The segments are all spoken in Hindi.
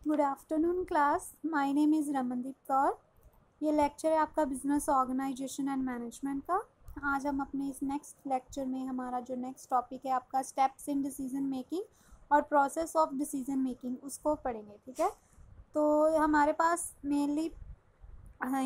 Good afternoon class, my name is Ramandeep Kaur. ये लेक्चर है आपका बिजनेस ऑर्गेनाइजेशन एंड मैनेजमेंट का। आज हम अपने इस नेक्स्ट लेक्चर में हमारा जो नेक्स्ट टॉपिक है आपका स्टेप्स इन डिसीजन मेकिंग और प्रोसेस ऑफ डिसीजन मेकिंग उसको पढ़ेंगे। ठीक है, तो हमारे पास मेनली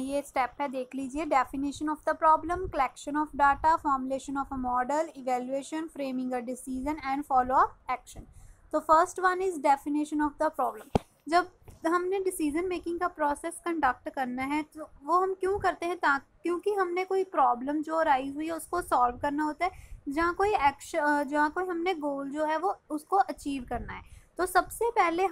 ये स्टेप है, देख लीजिए। Definition of the problem, collection of data, formulation of a model, evaluation, framing a decision and follow up action. तो first one is definition of the problem. जब हमने डिसीजन मेकिंग का प्रोसेस कंडक्ट करना है तो वो हम क्यों करते हैं? क्योंकि हमने कोई प्रॉब्लम जो राइज हुई है उसको सॉल्व करना होता है, जहाँ कोई एक्शन, जहाँ कोई हमने गोल जो है वो उसको अचीव करना है। तो सबसे पहले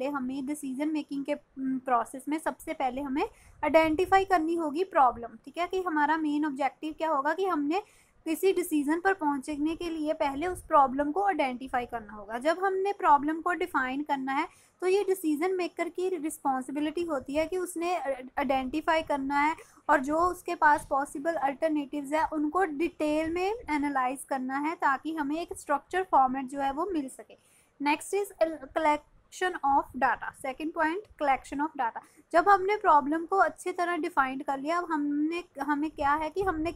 हमें डिसीजन मेकिंग के प्रोसेस में सबसे पहले हमें आइडेंटिफाई करनी होगी प्रॉब्लम। ठीक है, कि हमारा मेन ऑब्जेक्टिव क्या होगा कि हमने किसी डिसीजन पर पहुंचने के लिए पहले उस प्रॉब्लम को आइडेंटिफाई करना होगा। जब हमने प्रॉब्लम को डिफाइन करना है तो ये डिसीजन मेकर की रिस्पॉन्सिबिलिटी होती है कि उसने आइडेंटिफाई करना है और जो उसके पास पॉसिबल अल्टरनेटिव्स है उनको डिटेल में एनालाइज करना है ताकि हमें एक स्ट्रक्चर फॉर्मेट जो है वो मिल सके। Next is collection of data. Second point, collection of data. जब हमने प्रॉब्लम को अच्छी तरह डिफाइंड कर लिया, अब हमें क्या है कि हमने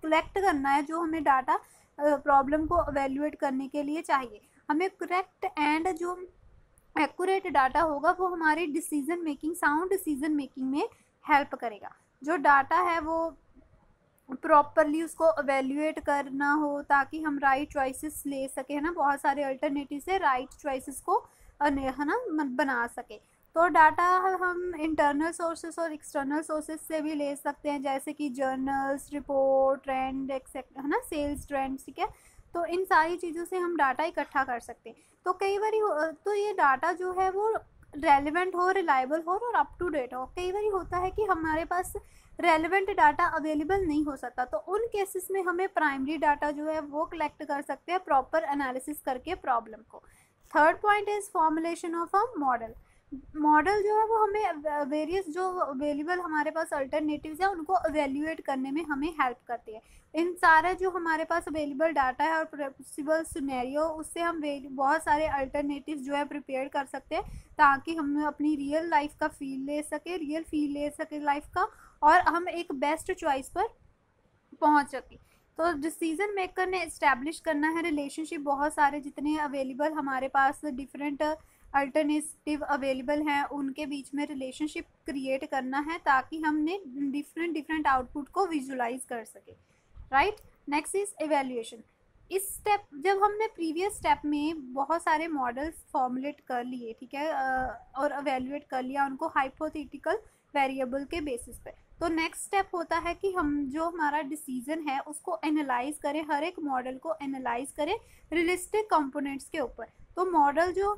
कलेक्ट करना है जो हमें डाटा प्रॉब्लम को एवेल्युएट करने के लिए चाहिए। हमें करेक्ट एंड जो एक्यूरेट डाटा होगा वो हमारी decision making, sound decision making में हेल्प करेगा। जो डाटा है वो प्रॉपरली उसको एवेल्युएट करना हो ताकि हम राइट चॉइसेस ले सके, है ना। बहुत सारे अल्टरनेटिव से राइट चॉइसेस को है ना बना सके। तो डाटा हम इंटरनल सोर्सेस और एक्सटर्नल सोर्सेस से भी ले सकते हैं, जैसे कि जर्नल्स, रिपोर्ट, ट्रेंड एक्सेट्रा, है ना, सेल्स ट्रेंड्स। ठीक है, तो इन सारी चीज़ों से हम डाटा इकट्ठा कर सकते हैं। तो कई बार तो ये डाटा जो है वो रेलिवेंट हो, रिलायबल हो और अप टू डेट हो। कई बार होता है कि हमारे पास रेलिवेंट डाटा अवेलेबल नहीं हो सकता, तो उन केसेस में हमें प्राइमरी डाटा जो है वो कलेक्ट कर सकते हैं प्रॉपर एनालिसिस करके प्रॉब्लम को। Third point is formulation of a model. Model जो है वो हमें वेरियस जो अवेलेबल हमारे पास अल्टरनेटिव्स है उनको एवेल्युएट करने में हमें हेल्प करती है। इन सारे जो हमारे पास अवेलेबल डाटा है और पॉसिबल सिनेरियो, उससे हम बहुत सारे अल्टरनेटिव्स जो है प्रिपेयर कर सकते हैं ताकि हम अपनी रियल लाइफ का फील ले सके लाइफ का, और हम एक बेस्ट चॉइस पर पहुंच सके। तो डिसीजन मेकर ने इस्टेब्लिश करना है रिलेशनशिप, बहुत सारे जितने अवेलेबल हमारे पास डिफरेंट अल्टरनेटिव अवेलेबल हैं उनके बीच में रिलेशनशिप क्रिएट करना है ताकि हमने डिफरेंट आउटपुट को विजुलाइज कर सके। Right, next is evaluation. इस स्टेप, जब हमने प्रीवियस स्टेप में बहुत सारे मॉडल्स फॉर्मुलेट कर लिए, ठीक है, और एवेल्युएट कर लिया उनको हाइपोथेटिकल वेरिएबल के बेसिस पे, तो नेक्स्ट स्टेप होता है कि हम जो हमारा डिसीजन है उसको एनालाइज करें, हर एक मॉडल को एनालाइज करें रियलिस्टिक कंपोनेंट्स के ऊपर। तो मॉडल जो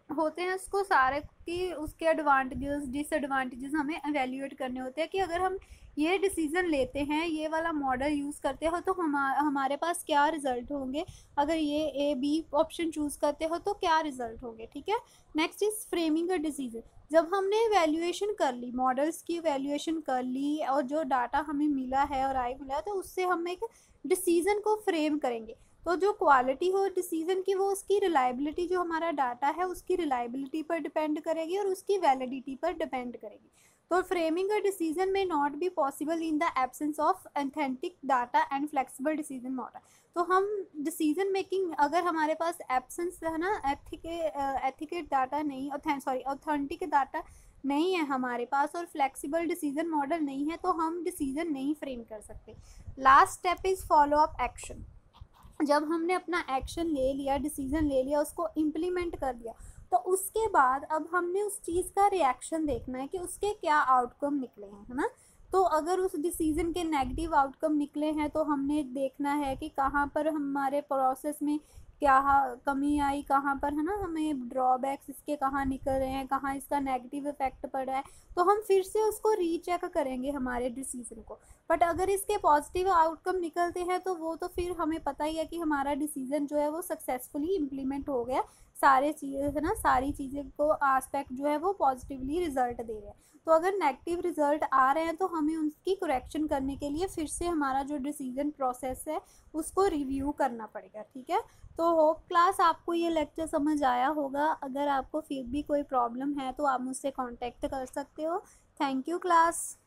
होते हैं उसको सारे की उसके एडवांटेजेस डिसएडवांटेजेस हमें एवेल्युएट करने होते हैं कि अगर हम ये डिसीजन लेते हैं, ये वाला मॉडल यूज़ करते हो तो हमारे पास क्या रिजल्ट होंगे, अगर ये ए बी ऑप्शन चूज़ करते हो तो क्या रिजल्ट होंगे। ठीक है, next is framing a decision. जब हमने वैल्यूएशन कर ली, मॉडल्स की वैल्यूएशन कर ली और जो डाटा हमें मिला है और आई मिला है, तो उससे हम एक डिसीजन को फ्रेम करेंगे। तो जो क्वालिटी हो डिसीजन की वो उसकी रिलायबिलिटी, जो हमारा डाटा है उसकी रिलायबिलिटी पर डिपेंड करेगी और उसकी वैलिडिटी पर डिपेंड करेगी। तो फ्रेमिंग अ डिसीजन में not be possible in the absence of authentic data and flexible decision model. तो हम डिसीजन मेकिंग, अगर हमारे पास एब्सेंस है ना, एथिकेट डाटा नहीं, ऑथेंटिक डाटा नहीं है हमारे पास और फ्लेक्सिबल डिसीजन मॉडल नहीं है, तो हम डिसीजन नहीं फ्रेम कर सकते। Last step is follow up action. जब हमने अपना एक्शन ले लिया, डिसीजन ले लिया, उसको इम्प्लीमेंट कर दिया, तो उसके बाद अब हमने उस चीज़ का रिएक्शन देखना है कि उसके क्या आउटकम निकले हैं, है ना। तो अगर उस डिसीजन के नेगेटिव आउटकम निकले हैं तो हमने देखना है कि कहाँ पर हमारे प्रोसेस में क्या कमी आई, कहाँ पर, है ना, हमें ड्रॉबैक्स इसके कहाँ निकल रहे हैं, कहाँ इसका नेगेटिव इफेक्ट पड़ रहा है, तो हम फिर से उसको रीचेक करेंगे हमारे डिसीजन को। बट अगर इसके पॉजिटिव आउटकम निकलते हैं तो वो तो फिर हमें पता ही है कि हमारा डिसीजन जो है वो सक्सेसफुली इम्प्लीमेंट हो गया, सारे चीज़ें है ना, सारी चीज़ें को आस्पेक्ट जो है वो पॉजिटिवली रिजल्ट दे रहे हैं। तो अगर नेगेटिव रिजल्ट आ रहे हैं तो हमें उसकी करेक्शन करने के लिए फिर से हमारा जो डिसीजन प्रोसेस है उसको रिव्यू करना पड़ेगा, ठीक है। तो होप क्लास आपको ये लेक्चर समझ आया होगा। अगर आपको फिर भी कोई प्रॉब्लम है तो आप मुझसे कांटेक्ट कर सकते हो। Thank you class.